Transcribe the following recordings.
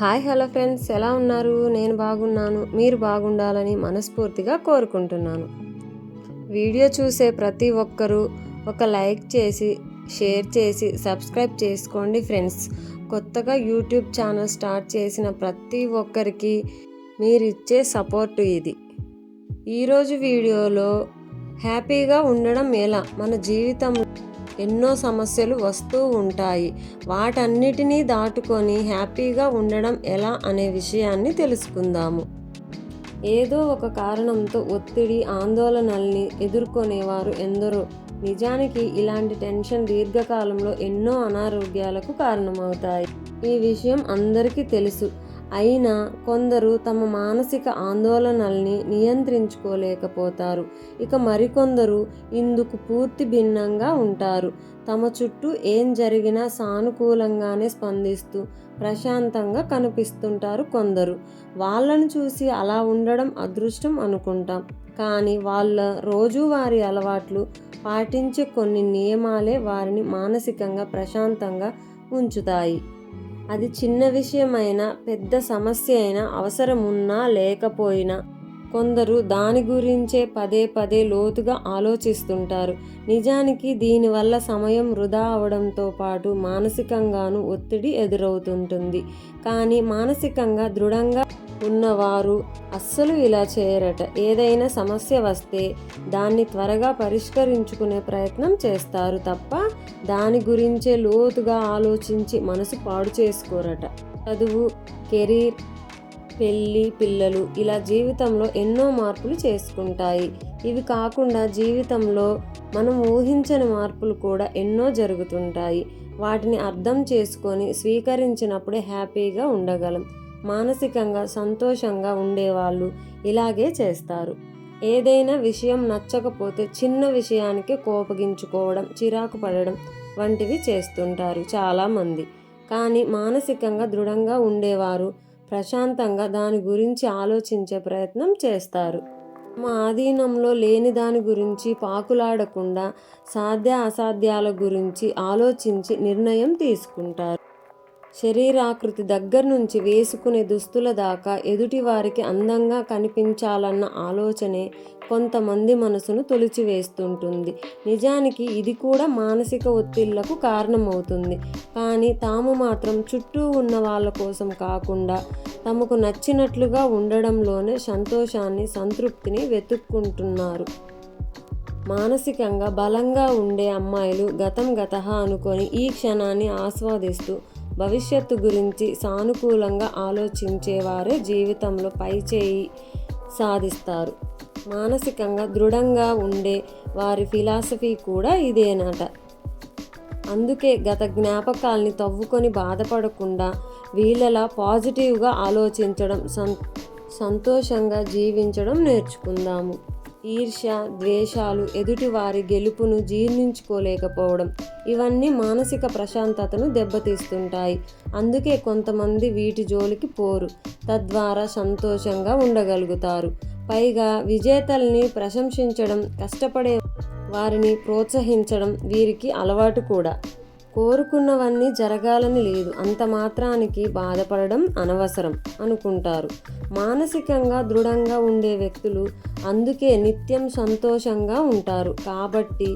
Hi hello friends, ఎలా ఉన్నారు? నేను బాగున్నాను. మీరు బాగుండాలని మనస్ఫూర్తిగా కోరుకుంటున్నాను. వీడియో చూసే ప్రతి ఒక్కరూ ఒక లైక్ చేసి, షేర్ చేసి, సబ్స్క్రైబ్ చేసుకోండి ఫ్రెండ్స్. కొత్తగా యూట్యూబ్ ఛానల్ స్టార్ట్ చేసిన ప్రతి ఒక్కరికి మీరిచ్చే సపోర్టు ఇది. ఈరోజు వీడియోలో హ్యాపీగా ఉండడం ఎలా, మన జీవితంలో ఎన్నో సమస్యలు వస్తూ ఉంటాయి, వాటన్నిటినీ దాటుకొని హ్యాపీగా ఉండడం ఎలా అనే విషయాన్ని తెలుసుకుందాము. ఏదో ఒక కారణంతో ఒత్తిడి, ఆందోళనల్ని ఎదుర్కొనేవారు ఎందరో. నిజానికి ఇలాంటి టెన్షన్ దీర్ఘకాలంలో ఎన్నో అనారోగ్యాలకు కారణమవుతాయి. ఈ విషయం అందరికీ తెలుసు. అయినా కొందరు తమ మానసిక ఆందోళనల్ని నియంత్రించుకోలేకపోతారు. ఇక మరికొందరు ఇందుకు పూర్తి భిన్నంగా ఉంటారు. తమ చుట్టూ ఏం జరిగినా సానుకూలంగానే స్పందిస్తూ ప్రశాంతంగా కనిపిస్తుంటారు కొందరు. వాళ్ళను చూసి అలా ఉండడం అదృష్టం అనుకుంటాం. కానీ వాళ్ళ రోజువారీ అలవాట్లు, పాటించే కొన్ని నియమాలే వారిని మానసికంగా ప్రశాంతంగా ఉంచుతాయి. అది చిన్న విషయమైనా, పెద్ద సమస్య అయినా, అవసరమున్నా లేకపోయినా కొందరు దాని గురించే పదే పదే లోతుగా ఆలోచిస్తుంటారు. నిజానికి దీనివల్ల సమయం వృధా అవడంతో పాటు మానసికంగానూ ఒత్తిడి ఎదురవుతుంటుంది. కానీ మానసికంగా దృఢంగా ఉన్నవారు అస్సలు ఇలా చేయరట. ఏదైనా సమస్య వస్తే దాన్ని త్వరగా పరిష్కరించుకునే ప్రయత్నం చేస్తారు తప్ప దాని గురించే లోతుగా ఆలోచించి మనసు పాడు చేసుకోరట. చదువు, కెరీర్, పెళ్ళి, పిల్లలు ఇలా జీవితంలో ఎన్నో మార్పులు చేసుకుంటాయి. ఇవి కాకుండా జీవితంలో మనం ఊహించని మార్పులు కూడా ఎన్నో జరుగుతుంటాయి. వాటిని అర్థం చేసుకొని స్వీకరించినప్పుడే హ్యాపీగా ఉండగలం. మానసికంగా సంతోషంగా ఉండేవాళ్ళు ఇలాగే చేస్తారు. ఏదైనా విషయం నచ్చకపోతే చిన్న విషయానికి కోపగించుకోవడం, చిరాకు పడడం వంటివి చేస్తుంటారు చాలామంది. కానీ మానసికంగా దృఢంగా ఉండేవారు ప్రశాంతంగా దాని గురించి ఆలోచించే ప్రయత్నం చేస్తారు. మా ఆధీనంలో లేని దాని గురించి పాకులాడకుండా సాధ్య అసాధ్యాల గురించి ఆలోచించి నిర్ణయం తీసుకుంటారు. శరీరాకృతి దగ్గర నుంచి వేసుకునే దుస్తుల దాకా ఎదుటివారికి అందంగా కనిపించాలన్న ఆలోచనే కొంతమంది మనసును తొలిచివేస్తుంటుంది. నిజానికి ఇది కూడా మానసిక ఒత్తిళ్లకు కారణమవుతుంది. కానీ తాము మాత్రం చుట్టూ ఉన్న వాళ్ళ కోసం కాకుండా తమకు నచ్చినట్లుగా ఉండడంలోనే సంతోషాన్ని, సంతృప్తిని వెతుక్కుంటున్నారు. మానసికంగా బలంగా ఉండే అమ్మాయిలు గతం గతహ అనుకొని ఈ క్షణాన్ని ఆస్వాదిస్తూ భవిష్యత్తు గురించి సానుకూలంగా ఆలోచించేవారే జీవితంలో పైచేయి సాధిస్తారు. మానసికంగా దృఢంగా ఉండే వారి ఫిలాసఫీ కూడా ఇదేనట. అందుకే గత జ్ఞాపకాల్ని తవ్వుకొని బాధపడకుండా వీళ్ళలా పాజిటివ్గా ఆలోచించడం, సంతోషంగా జీవించడం నేర్చుకుందాము. ఈర్ష్య, ద్వేషాలు, ఎదుటివారి గెలుపును జీర్ణించుకోలేకపోవడం ఇవన్నీ మానసిక ప్రశాంతతను దెబ్బతీస్తుంటాయి. అందుకే కొంతమంది వీటి జోలికి పోరు, తద్వారా సంతోషంగా ఉండగలుగుతారు. పైగా విజేతల్ని ప్రశంసించడం, కష్టపడే వారిని ప్రోత్సహించడం వీరికి అలవాటు కూడా. కోరుకున్నవన్నీ జరగాలని లేదు, అంత మాత్రానికి బాధపడడం అనవసరం అనుకుంటారు. మానసికంగా దృఢంగా ఉండే వ్యక్తులు అందుకే నిత్యం సంతోషంగా ఉంటారు. కాబట్టి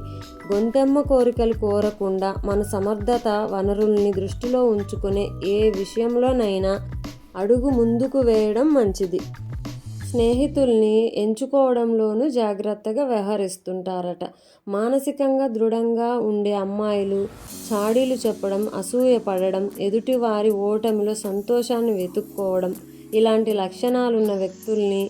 గొంతెమ్మ కోరికలు కోరకుండా మన సమర్థత, వనరుల్ని దృష్టిలో ఉంచుకునే ఏ విషయంలోనైనా అడుగు ముందుకు వేయడం మంచిది. స్నేహితుల్ని ఎంచుకోవడంలోనూ జాగ్రత్తగా వ్యవహరిస్తుంటారట. మానసికంగా దృఢంగా ఉండే అమ్మాయిలు చాడీలు చెప్పడం, అసూయపడడం, ఎదుటివారి ఓటమిలో సంతోషాన్ని వెతుక్కోవడం ఇలాంటి లక్షణాలున్న వ్యక్తుల్ని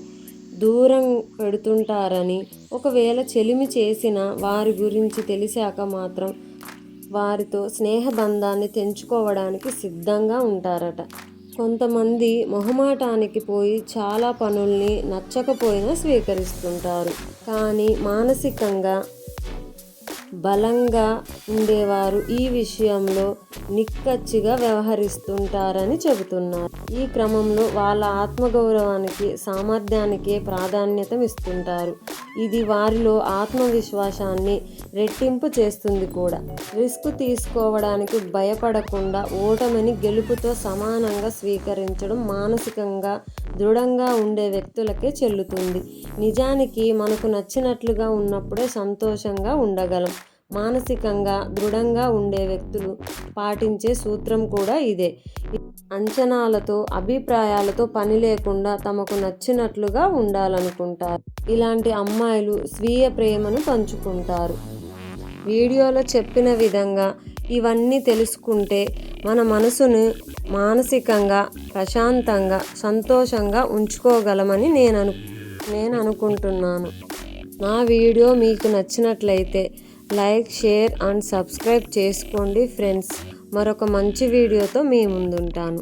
దూరం పెడుతుంటారని, ఒకవేళ చెలిమి చేసిన వారి గురించి తెలిసాక మాత్రం వారితో స్నేహబంధాన్ని తెంచుకోవడానికి సిద్ధంగా ఉంటారట. కొంతమంది మొహమాటానికి పోయి చాలా పనుల్ని నచ్చకపోయినా స్వీకరిస్తుంటారు. కానీ మానసికంగా బలంగా ఉండేవారు ఈ విషయంలో నిక్కచ్చిగా వ్యవహరిస్తుంటారని చెబుతున్నారు. ఈ క్రమంలో వాళ్ళ ఆత్మగౌరవానికి, సామర్థ్యానికే ప్రాధాన్యత ఇస్తుంటారు. ఇది వారిలో ఆత్మవిశ్వాసాన్ని రెట్టింపు చేస్తుంది కూడా. రిస్క్ తీసుకోవడానికి భయపడకుండా ఓటమిని గెలుపుతో సమానంగా స్వీకరించడం మానసికంగా దృఢంగా ఉండే వ్యక్తులకే చెల్లుతుంది. నిజానికి మనకు నచ్చినట్లుగా ఉన్నప్పుడే సంతోషంగా ఉండగలం. మానసికంగా దృఢంగా ఉండే వ్యక్తులు పాటించే సూత్రం కూడా ఇదే. అంచనాలతో, అభిప్రాయాలతో పని లేకుండా తమకు నచ్చినట్లుగా ఉండాలనుకుంటారు. ఇలాంటి అమ్మాయిలు స్వీయ ప్రేమను పంచుకుంటారు. వీడియోలో చెప్పిన విధంగా ఇవన్నీ తెలుసుకుంటే మన మనసును మానసికంగా ప్రశాంతంగా, సంతోషంగా ఉంచుకోగలమని నేను అనుకుంటున్నాను. నా వీడియో మీకు నచ్చినట్లయితే లైక్, షేర్ అండ్ సబ్స్క్రైబ్ చేసుకోండి ఫ్రెండ్స్. మరొక మంచి వీడియోతో మీ ముందుంటాను.